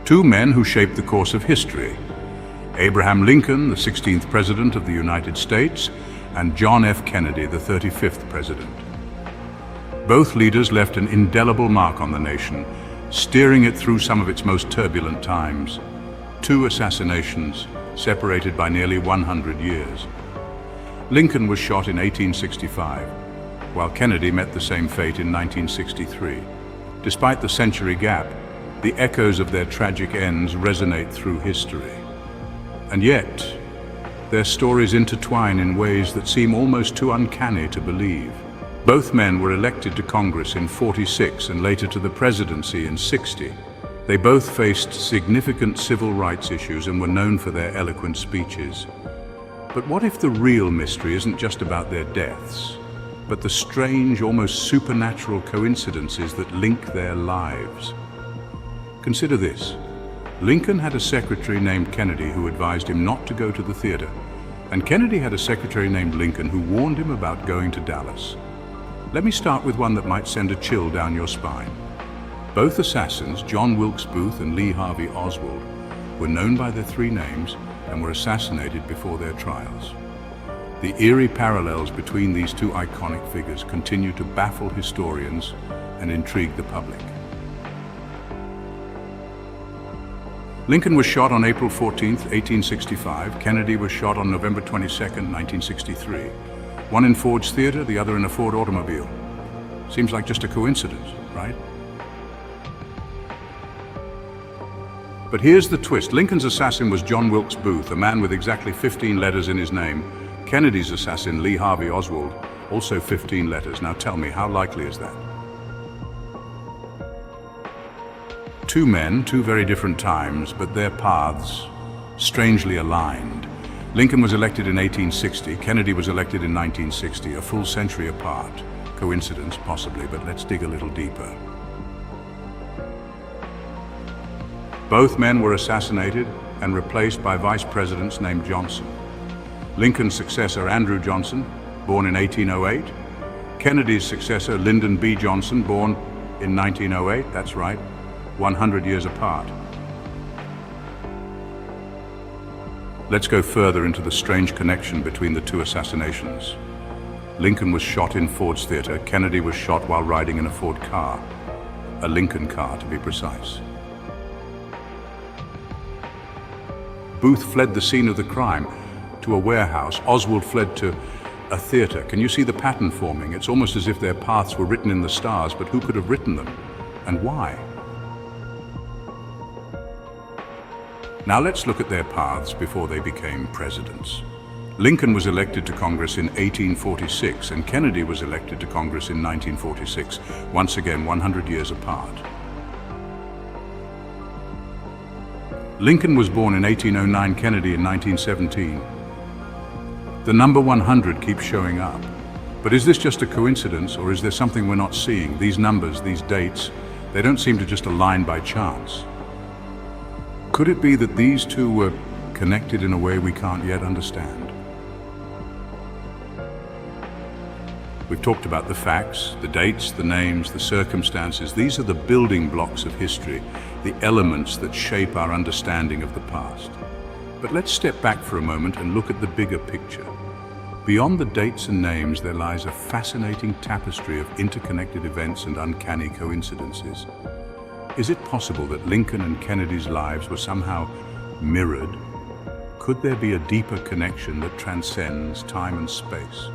Two men who shaped the course of history: Abraham Lincoln, the 16th President of the United States, and John F. Kennedy, the 35th President. Both leaders left an indelible mark on the nation, steering it through some of its most turbulent times. Two assassinations, separated by nearly 100 years. Lincoln was shot in 1865, while Kennedy met the same fate in 1963. Despite the century gap, the echoes of their tragic ends resonate through history. And yet, their stories intertwine in ways that seem almost too uncanny to believe. Both men were elected to Congress in '46 and later to the presidency in '60. They both faced significant civil rights issues and were known for their eloquent speeches. But what if the real mystery isn't just about their deaths, but the strange, almost supernatural coincidences that link their lives? Consider this. Lincoln had a secretary named Kennedy who advised him not to go to the theater, and Kennedy had a secretary named Lincoln who warned him about going to Dallas. Let me start with one that might send a chill down your spine. Both assassins, John Wilkes Booth and Lee Harvey Oswald, were known by their three names and were assassinated before their trials. The eerie parallels between these two iconic figures continue to baffle historians and intrigue the public. Lincoln was shot on April 14, 1865. Kennedy was shot on November 22, 1963. One in Ford's theater, the other in a Ford automobile. Seems like just a coincidence, right? But here's the twist. Lincoln's assassin was John Wilkes Booth, a man with exactly 15 letters in his name. Kennedy's assassin, Lee Harvey Oswald, also 15 letters. Now tell me, how likely is that? Two men, two very different times, but their paths strangely aligned. Lincoln was elected in 1860, Kennedy was elected in 1960, a full century apart. Coincidence, possibly, but let's dig a little deeper. Both men were assassinated and replaced by vice presidents named Johnson. Lincoln's successor, Andrew Johnson, born in 1808. Kennedy's successor, Lyndon B. Johnson, born in 1908, that's right, 100 years apart. Let's go further into the strange connection between the two assassinations. Lincoln was shot in Ford's theater. Kennedy was shot while riding in a Ford car, a Lincoln car to be precise. Booth fled the scene of the crime to a warehouse. Oswald fled to a theater. Can you see the pattern forming? It's almost as if their paths were written in the stars, but who could have written them, and why? Now let's look at their paths before they became presidents. Lincoln was elected to Congress in 1846, and Kennedy was elected to Congress in 1946, once again 100 years apart. Lincoln was born in 1809, Kennedy in 1917. The number 100 keeps showing up. But is this just a coincidence, or is there something we're not seeing? These numbers, these dates, they don't seem to just align by chance. Could it be that these two were connected in a way we can't yet understand? We've talked about the facts, the dates, the names, the circumstances. These are the building blocks of history, the elements that shape our understanding of the past. But let's step back for a moment and look at the bigger picture. Beyond the dates and names, there lies a fascinating tapestry of interconnected events and uncanny coincidences. Is it possible that Lincoln and Kennedy's lives were somehow mirrored? Could there be a deeper connection that transcends time and space?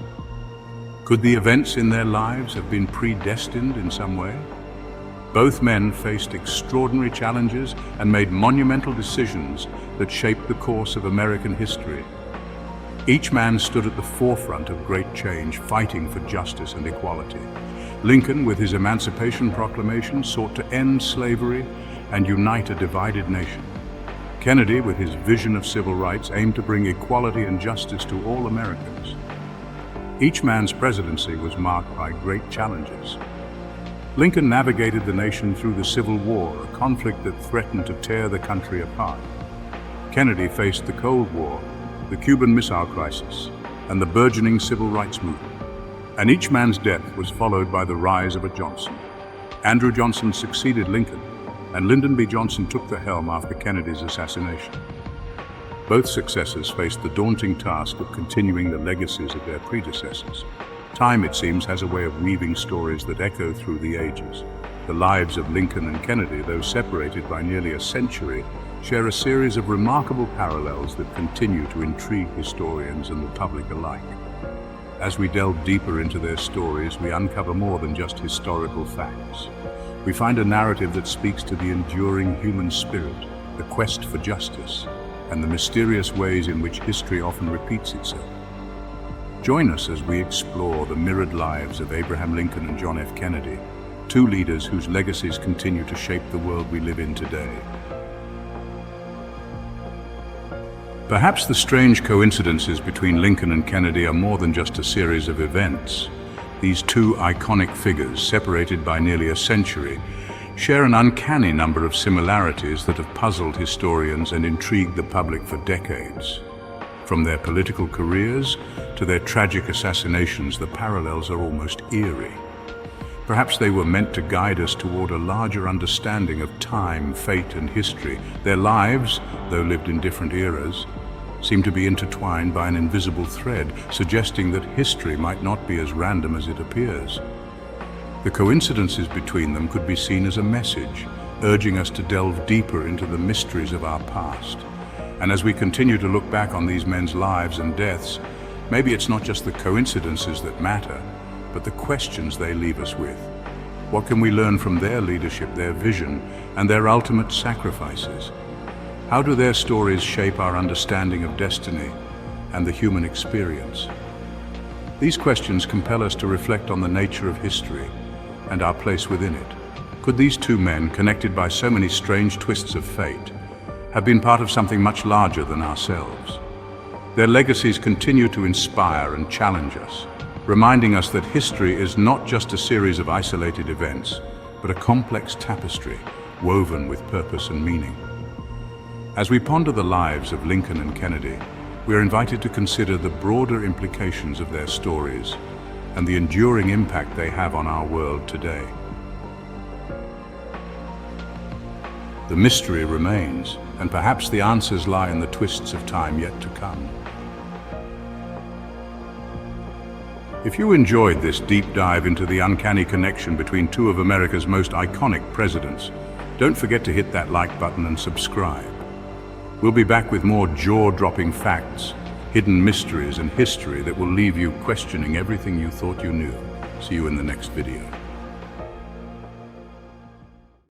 Could the events in their lives have been predestined in some way? Both men faced extraordinary challenges and made monumental decisions that shaped the course of American history. Each man stood at the forefront of great change, fighting for justice and equality. Lincoln, with his Emancipation Proclamation, sought to end slavery and unite a divided nation. Kennedy, with his vision of civil rights, aimed to bring equality and justice to all Americans. Each man's presidency was marked by great challenges. Lincoln navigated the nation through the Civil War, a conflict that threatened to tear the country apart. Kennedy faced the Cold War, the Cuban Missile Crisis, and the burgeoning civil rights movement. And each man's death was followed by the rise of a Johnson. Andrew Johnson succeeded Lincoln, and Lyndon B. Johnson took the helm after Kennedy's assassination. Both successors faced the daunting task of continuing the legacies of their predecessors. Time, it seems, has a way of weaving stories that echo through the ages. The lives of Lincoln and Kennedy, though separated by nearly a century, share a series of remarkable parallels that continue to intrigue historians and the public alike. As we delve deeper into their stories, we uncover more than just historical facts. We find a narrative that speaks to the enduring human spirit, the quest for justice, and the mysterious ways in which history often repeats itself. Join us as we explore the mirrored lives of Abraham Lincoln and John F. Kennedy, two leaders whose legacies continue to shape the world we live in today. Perhaps the strange coincidences between Lincoln and Kennedy are more than just a series of events. These two iconic figures, separated by nearly a century, share an uncanny number of similarities that have puzzled historians and intrigued the public for decades. From their political careers to their tragic assassinations, the parallels are almost eerie. Perhaps they were meant to guide us toward a larger understanding of time, fate, and history. Their lives, though lived in different eras, seem to be intertwined by an invisible thread, suggesting that history might not be as random as it appears. The coincidences between them could be seen as a message, urging us to delve deeper into the mysteries of our past. And as we continue to look back on these men's lives and deaths, maybe it's not just the coincidences that matter, but the questions they leave us with. What can we learn from their leadership, their vision, and their ultimate sacrifices? How do their stories shape our understanding of destiny and the human experience? These questions compel us to reflect on the nature of history and our place within it. Could these two men, connected by so many strange twists of fate, have been part of something much larger than ourselves? Their legacies continue to inspire and challenge us, reminding us that history is not just a series of isolated events, but a complex tapestry woven with purpose and meaning. As we ponder the lives of Lincoln and Kennedy, we are invited to consider the broader implications of their stories and the enduring impact they have on our world today. The mystery remains, and perhaps the answers lie in the twists of time yet to come. If you enjoyed this deep dive into the uncanny connection between two of America's most iconic presidents, don't forget to hit that like button and subscribe. We'll be back with more jaw-dropping facts, hidden mysteries, and history that will leave you questioning everything you thought you knew. See you in the next video.